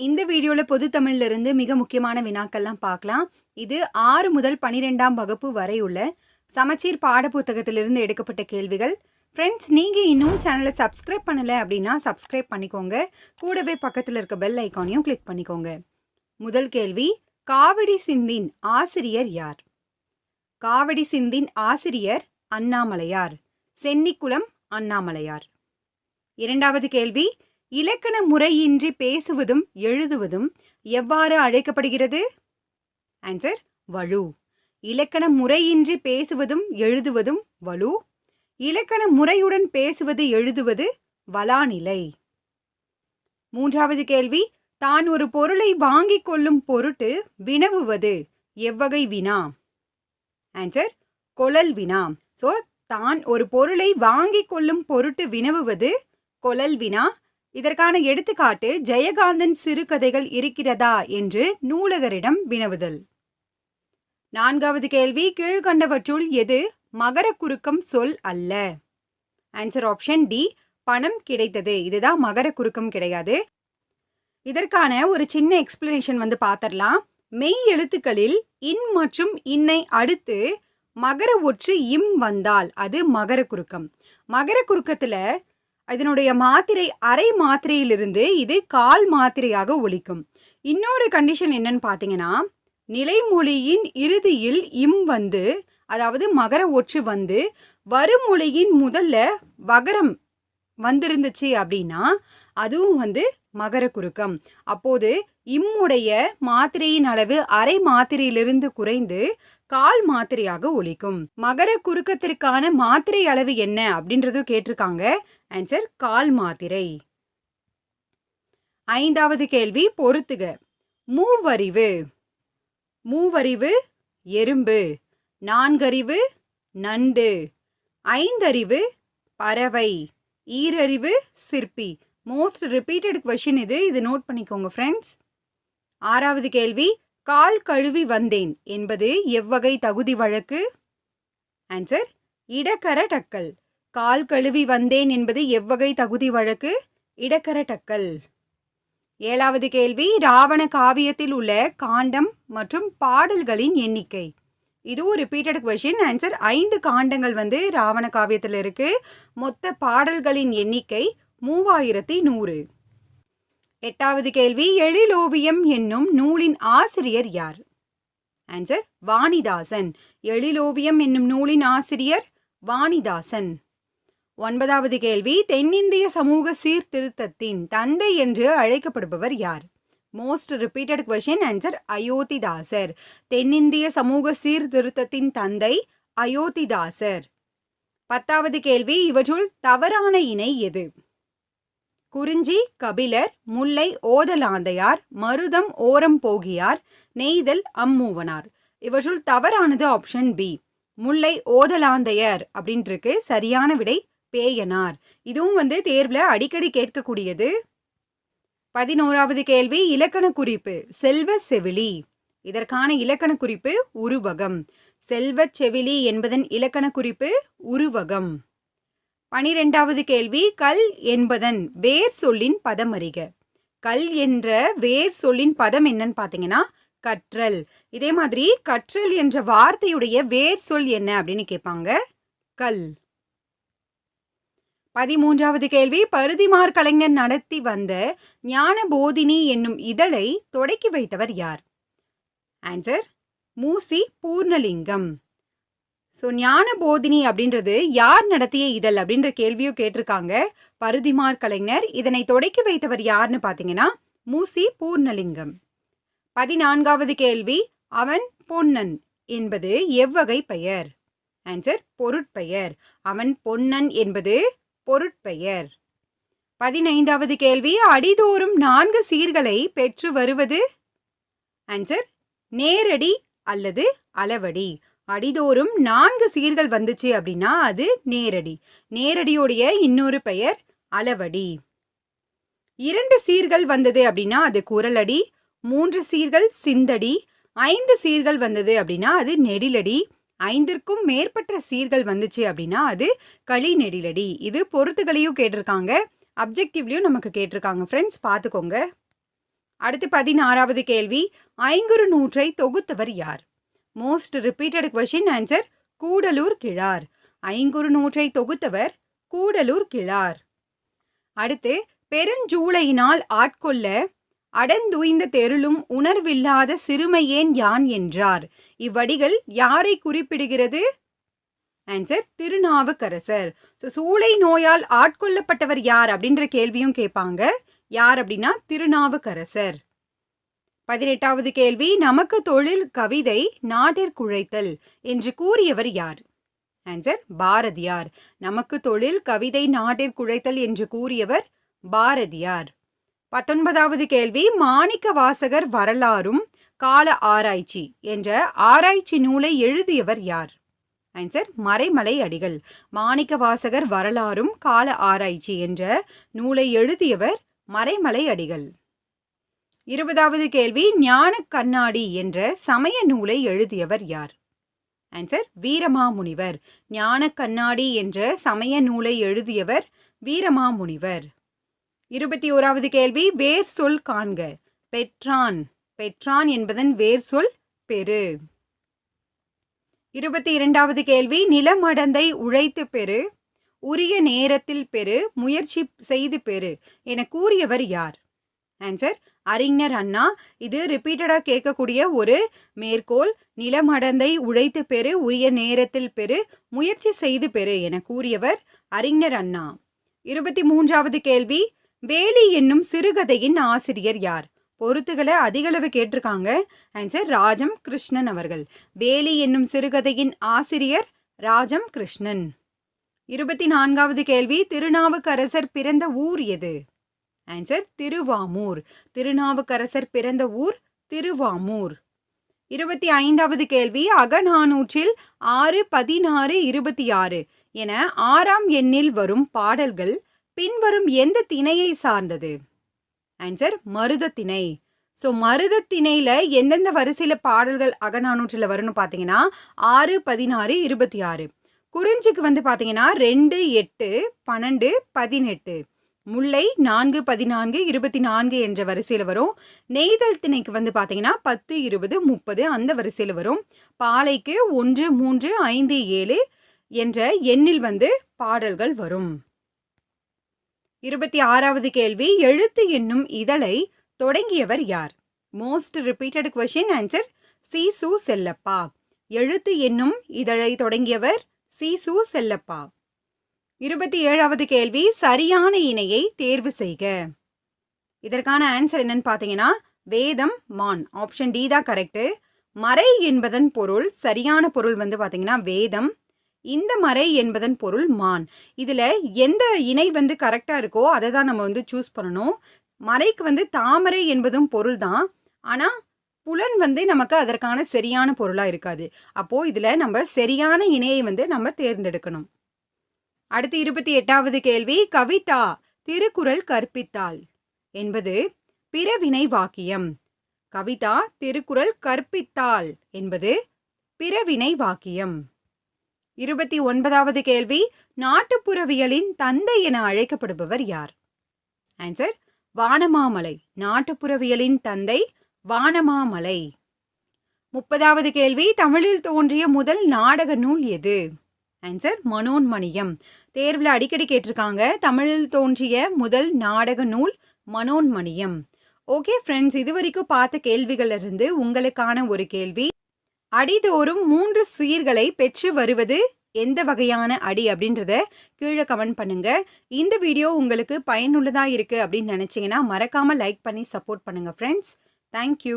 இந்த வீடியோல பொது தமிழ்ல இருந்து மிக முக்கியமான வினாக்கள்லாம் பார்க்கலாம். இது 6 முதல் 12ஆம் வகுப்பு வரை உள்ள சமச்சீர் பாடப்புத்தகத்திலிருந்து எடுக்கப்பட்ட கேள்விகள். ஃப்ரெண்ட்ஸ், நீங்க இன்னும் சேனலை சப்ஸ்கிரைப் பண்ணல அப்படின்னா சப்ஸ்கிரைப் பண்ணிக்கோங்க. கூடவே பக்கத்தில் இருக்க பெல் ஐக்கானையும் கிளிக் பண்ணிக்கோங்க. முதல் கேள்வி, காவடி சிந்தின் ஆசிரியர் யார்? காவடி சிந்தின் ஆசிரியர் அண்ணாமலையார். சென்னிக்குளம் அண்ணாமலையார். இரண்டாவது கேள்வி, இலக்கண முறையின்றி பேசுவதும் எழுதுவதும் எவ்வாறு அழைக்கப்படுகிறது? ஆன்சர், வழு. இலக்கண முறையின்றி பேசுவதும் எழுதுவதும் வழு. இலக்கண முறையுடன் பேசுவது எழுதுவது வளாநிலை. மூன்றாவது கேள்வி, தான் ஒரு பொருளை வாங்கிக் கொள்ளும் பொருட்டு வினவுவது எவ்வகை வினா? ஆன்சர், கொளல் வினா. ஸோ தான் ஒரு பொருளை வாங்கிக் கொள்ளும் பொருட்டு வினவுவது கொளல் வினா. இதற்கான எடுத்துக்காட்டு, ஜெயகாந்தன் சிறுகதைகள் இருக்கிறதா என்று நூலகரிடம் வினவுதல். நான்காவது கேள்வி, கீழ்கண்டவற்றுள் எது மகர குறுக்கம் சொல் அல்ல? ஆன்சர் ஆப்ஷன் டி, பணம் கிடைத்தது. இதுதான் மகர குறுக்கம் கிடையாது. இதற்கான ஒரு சின்ன எக்ஸ்பிளனேஷன் பார்த்திடலாம். மெய் எழுத்துக்களில் இன் மற்றும் இன்னை அடுத்து மகர ஒற்று இம் வந்தால் அது மகர குறுக்கம். மகர குறுக்கத்துல இதனுடைய மாத்திரை அரை மாத்திரையிலிருந்து இது கால் மாத்திரையாக ஒலிக்கும். இன்னொரு கண்டிஷன் என்னன்னு பார்த்தீங்கன்னா, நிலைமொழியின் இறுதியில் இம் அதாவது மகர ஒற்று வருமொழியின் முதல்ல வகரம் வந்திருந்துச்சு அப்படின்னா அதுவும் மகர குறுக்கம். அப்போது இம்முடைய மாத்திரையின் அளவு அரை மாத்திரையிலிருந்து குறைந்து கால் மாத்திரையாக ஒலிக்கும். மகர குறுக்கத்திற்கான மாத்திரை அளவு என்ன அப்படின்றது கேட்டிருக்காங்க. ஆன்சர், கால் மாத்திரை. ஐந்தாவது கேள்வி, பொறுத்துக. மூவறிவு. மூவறிவு எறும்பு. நான்கறிவு நண்டு. ஐந்தறிவு பறவை. ஈரறிவு சிற்பி. மோஸ்ட் ரிப்பீட்டட் கொஸ்டின் இது நோட் பண்ணிக்கோங்க ஃப்ரெண்ட்ஸ். ஆறாவது கேள்வி, கால் கழுவி வந்தேன் என்பது எவ்வகை தகுதி வழக்கு? ஆன்சர், இடக்கர டக்கல். கால் கழுவி வந்தேன் என்பது எவ்வகை தகுதி வழக்கு? இடக்கர டக்கல். ஏழாவது கேள்வி, ராவண காவியத்தில் உள்ள காண்டம் மற்றும் பாடல்களின் எண்ணிக்கை. இதுவும் ரிப்பீட்டட் கொஸ்டின். ஆன்சர், 5 காண்டங்கள் ராவண காவியத்தில் இருக்கு. மொத்த பாடல்களின் எண்ணிக்கை 3100. எட்டாவது கேள்வி, எழிலோவியம் என்னும் நூலின் ஆசிரியர் யார்? ஆன்சர், வாணிதாசன். எழிலோவியம் என்னும் நூலின் ஆசிரியர் வாணிதாசன். ஒன்பதாவது கேள்வி, தென்னிந்திய சமூக சீர்திருத்தத்தின் தந்தை என்று அழைக்கப்படுபவர் யார்? Most repeated question. Answer, Iyothee Thass. தென்னிந்திய சமூக சீர்திருத்தத்தின் தந்தை அயோத்திதாசர். பத்தாவது கேள்வி, இவற்றுள் தவறான இணை எது? குறிஞ்சி கபிலர், முல்லை ஓதலாந்தையார், மருதம் ஓரம் போகியார், நெய்தல் அம்மூவனார். இவற்றுள் தவறானது ஆப்ஷன் பி, முல்லை ஓதலாந்தையர் அப்படின்ட்டு இருக்கு. சரியான விடை பேயனார். இதுவும் தேர்வுல அடிக்கடி கேட்கக்கூடியது. 11வது கேள்வி, இலக்கண குறிப்பு. செல்வ செவிலி. இதற்கான இலக்கண குறிப்பு உருவகம். செல்வ செவிலி என்பதன் இலக்கண குறிப்பு உருவகம். 12வது கேள்வி, கல் என்பதன் வேர் சொல்லின் பதம் அறிக. கல் என்ற வேர் சொல்லின் பதம் என்னன்னு பார்த்தீங்கன்னா கற்றல். இதே மாதிரி கற்றல் என்ற வார்த்தையுடைய வேர் சொல் என்ன அப்படின்னு கேட்பாங்க, கல். 13வது கேள்வி, பருதிமார் கலைஞர் நடத்தி வந்த ஞான போதினி என்னும் இதழை தொடக்கி வைத்தவர் யார்? ஆன்சர், மூசி பூர்ணலிங்கம். ஸோ ஞான போதினி அப்படின்றது யார் நடத்திய இதழ் அப்படின்ற கேள்வியும் கேட்டிருக்காங்க. பருதிமார் கலைஞர். இதனை தொடக்கி வைத்தவர் யாருன்னு பார்த்தீங்கன்னா மூசி பூர்ணலிங்கம். 14வது கேள்வி, அவன் பொன்னன் என்பது எவ்வகை பெயர்? ஆன்சர், பொருட்பெயர். அவன் பொன்னன் என்பது பொருட்பெயர். 15வது கேள்வி, அடிதோறும் 4 சீர்களை பெற்று வருவது? ஆன்சர், நேரடி அல்லது அளவடி. அடிதோறும் 4 சீர்கள் வந்துச்சு அப்படின்னா அது நேரடி. நேரடியோடைய இன்னொரு பெயர் அளவடி. 2 சீர்கள் வந்தது அப்படின்னா அது குறளடி. 3 சீர்கள் சிந்தடி. 5 சீர்கள் வந்தது அப்படின்னா அது நெடிலடி. 5ற்கும் மேற்பட்ட சீர்கள் வந்துச்சு அப்படின்னா அது களி நெடிலடி. இது பொறுத்துகளையும் கேட்டிருக்காங்க, அப்ஜெக்டிவ்லையும் நமக்கு கேட்டிருக்காங்க ஃப்ரெண்ட்ஸ், பார்த்துக்கோங்க. அடுத்து 16வது கேள்வி, ஐங்குறு நூற்றை தொகுத்தவர் யார்? Most repeated question. Answer Kudalur Kizhar. ஐங்குறு நூற்றை தொகுத்தவர் கூடலூர் கிழார். அடுத்து, பெருஞ்சூளையினால் ஆட்கொள்ள அடந்துய்ந்த தெருளும் உணர்வில்லாத சிறுமையேன் யான் என்றார். இவ்வடிகள் யாரை குறிப்பிடுகிறது? ஆன்சர் திருநாவுக்கரசர். சூளை நோயால் ஆட்கொள்ளப்பட்டவர் யார் அப்படின்ற கேள்வியும் கேட்பாங்க. யார் அப்படின்னா திருநாவுக்கரசர். 18வது கேள்வி, நமக்கு தொழில் கவிதை நாட்டிற்குழைத்தல் என்று கூறியவர் யார்? ஆன்சர் பாரதியார். நமக்கு தொழில் கவிதை நாட்டிற்குழைத்தல் என்று கூறியவர் பாரதியார். 19வது கேள்வி, மாணிக்க வாசகர் வரலாறும் கால ஆராய்ச்சி என்ற ஆராய்ச்சி நூலை எழுதியவர் யார்? ஆன்சர் மறைமலை அடிகள். மாணிக்க வாசகர் வரலாறும் கால ஆராய்ச்சி என்ற நூலை எழுதியவர் மறைமலை அடிகள். 20வது கேள்வி, ஞான கண்ணாடி என்ற சமய நூலை எழுதியவர் யார்? ஆன்சர் வீரமாமுனிவர். ஞான கண்ணாடி என்ற சமய நூலை எழுதியவர் வீரமாமுனிவர். 21வது கேள்வி, வேர் சொல் காண்க. பெற்றான். பெற்றான் என்பதன் வேர் சொல் பெரு. 22வது கேள்வி, நிலமடந்தை உழைத்து பெறு, உரிய நேரத்தில் பெறு, முயற்சி செய்து பெறு என கூறியவர் யார்? ஆன்சர் அறிஞர் அண்ணா. இது ரிப்பீட்டடாக கேட்கக்கூடிய ஒரு மேற்கோள். நிலமடந்தை உழைத்து பெறு, உரிய நேரத்தில் பெறு, முயற்சி செய்து பெறு என கூறியவர் அறிஞர் அண்ணா. 23வது கேள்வி, வேலி என்னும் சிறுகதையின் ஆசிரியர் யார்? பொறுத்துகளை அதிகளவு கேட்டிருக்காங்க. ஆன்சர் ராஜம் கிருஷ்ணன் அவர்கள். வேலி என்னும் சிறுகதையின் ஆசிரியர் ராஜம் கிருஷ்ணன். 24வது கேள்வி, திருநாவுக்கரசர் பிறந்த ஊர் எது? ஆன்சர் திருவாமூர். திருநாவுக்கரசர் பிறந்த ஊர் திருவாமூர். 25வது கேள்வி, அகநானூற்றில் 6, 16, 26 என 6ஆம் எண்ணில் வரும் பாடல்கள் பின்வரும் எந்த திணையை சார்ந்தது? ஆன்சர் மருதத்திணை. மருதத்திணையில எந்தெந்த வரிசையில பாடல்கள் அகநானூற்றில் வரும்னு பார்த்தீங்கன்னா 6, 16, 26. குறிஞ்சிக்கு பார்த்தீங்கன்னா 2, 8, 12, 18. முல்லை 4, 14, 24 என்ற வரிசையில் வரும். நெய்தல் திணைக்கு பார்த்தீங்கன்னா 10, 20, 30 அந்த வரிசையில் வரும். பாலைக்கு 1, 3, 5, 7 என்ற எண்ணில் பாடல்கள் வரும். 26வது கேள்வி, எழுத்து என்னும் இதழை தொடங்கியவர் யார்? Most repeated question. Answer Si Su Chellappa. Ezhuthu என்னும் இதழை தொடங்கியவர் சீசு செல்லப்பா. 27வது கேள்வி, சரியான இணையை தேர்வு செய்க. இதற்கான ஆன்சர் என்னன்னு பார்த்தீங்கன்னா வேதம் மான். ஆப்ஷன் டி தான் கரெக்டு. மறை என்பதன் பொருள், சரியான பொருள் பார்த்தீங்கன்னா வேதம். இந்த மறை என்பதன் பொருள் மான். இதில் எந்த இணை கரெக்டாக இருக்கோ அதை தான் நம்ம சூஸ் பண்ணணும். மறைக்கு தாமரை என்பதும் பொருள் தான். ஆனால் புலன் நமக்கு அதற்கான சரியான பொருளாக இருக்காது. அப்போது இதில் நம்ம சரியான இணையை நம்ம தேர்ந்தெடுக்கணும். அடுத்து 28வது கேள்வி, கவிதா திருக்குறள் கற்பித்தாள் என்பது பிறவினை வாக்கியம். கவிதா திருக்குறள் கற்பித்தாள் என்பது பிறவினை வாக்கியம். 29வது கேள்வி, நாட்டுப்புறவியலின் தந்தை என அழைக்கப்படுபவர் யார்? ஆன்சர் வானமாமலை. நாட்டுப்புறவியலின் தந்தை வானமாமலை. 30வது கேள்வி, தமிழில் தோன்றிய முதல் நாடக நூல் எது? ஆன்சர் மனோன்மணியம். தேர்வில் அடிக்கடி கேட்டிருக்காங்க. தமிழில் தோன்றிய முதல் நாடக நூல் மனோன்மணியம். ஓகே ஃப்ரெண்ட்ஸ், இதுவரைக்கும் பார்த்த கேள்விகளிலிருந்து உங்களுக்கான ஒரு கேள்வி, அடிதோறும் 3 சீர்களை பெற்று வருவது எந்த வகையான அடி அப்படின்றத கீழே கமெண்ட் பண்ணுங்க. இந்த வீடியோ உங்களுக்கு பயனுள்ளதாக இருக்கு அப்படின்னு நினைச்சீங்கன்னா மறக்காம லைக் பண்ணி சப்போர்ட் பண்ணுங்க ஃப்ரெண்ட்ஸ். தேங்க்யூ.